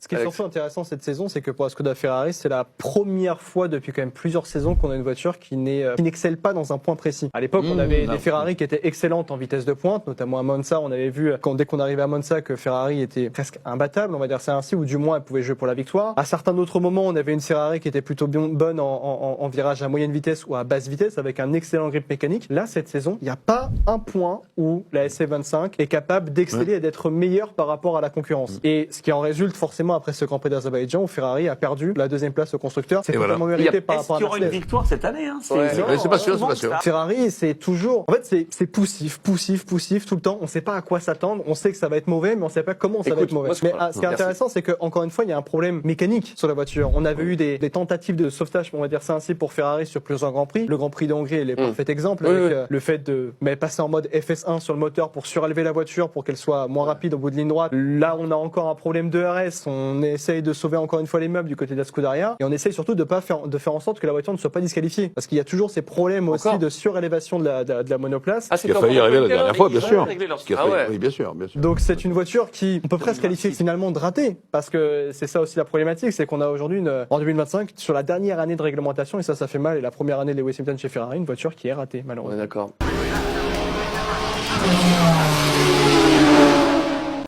Ce qui est surtout intéressant cette saison, c'est que pour la Skoda Ferrari, c'est la première fois depuis quand même plusieurs saisons qu'on a une voiture qui n'excelle pas dans un point précis. À l'époque, on avait des Ferrari qui étaient excellentes en vitesse de pointe, notamment à Monza. On avait vu dès qu'on arrivait à Monza que Ferrari était presque imbattable, on va dire ça ainsi, ou du moins elle pouvait jouer pour la victoire. À certains autres moments, on avait une Ferrari qui était plutôt bonne en virage à moyenne vitesse ou à basse vitesse avec un excellent grip mécanique. Là, cette saison, il n'y a pas un point où la SF25 est capable d'exceller et d'être meilleure par rapport à la concurrence. Et ce qui en résulte forcément après ce Grand Prix d'Azerbaïdjan où Ferrari a perdu la deuxième place au constructeur. C'est totalement mérité par rapport à Mercedes. Est-ce qu'il y aura une victoire cette année c'est pas sûr, c'est pas sûr. Ferrari, c'est toujours... En fait, c'est poussif tout le temps. On sait pas à quoi s'attendre. On sait que ça va être mauvais, mais on sait pas comment ça va être mauvais. Mais ce qui est intéressant, c'est que encore une fois, il y a un problème mécanique sur la voiture. On avait eu des tentatives de sauvetage, on va dire ça ainsi, pour Ferrari sur plusieurs Grands Prix. Le Grand Prix de Hongrie est le parfait exemple, avec le fait de passer en mode FS1 sur le moteur pour surélever la voiture pour qu'elle soit moins rapide au bout de ligne droite. Là, on a encore un problème de RS. On essaye de sauver encore une fois les meubles du côté de la Scuderia et on essaye surtout de faire en sorte que la voiture ne soit pas disqualifiée, parce qu'il y a toujours ces problèmes aussi de surélévation de la monoplace. Ce qui a failli arriver la dernière fois, bien sûr. Oui, bien sûr. Donc c'est une voiture qui on peut presque qualifier finalement de ratée, parce que c'est ça aussi la problématique, c'est qu'on a aujourd'hui en 2025 sur la dernière année de réglementation, et ça fait mal, et la première année de Lewis Hamilton chez Ferrari, une voiture qui est ratée malheureusement. D'accord.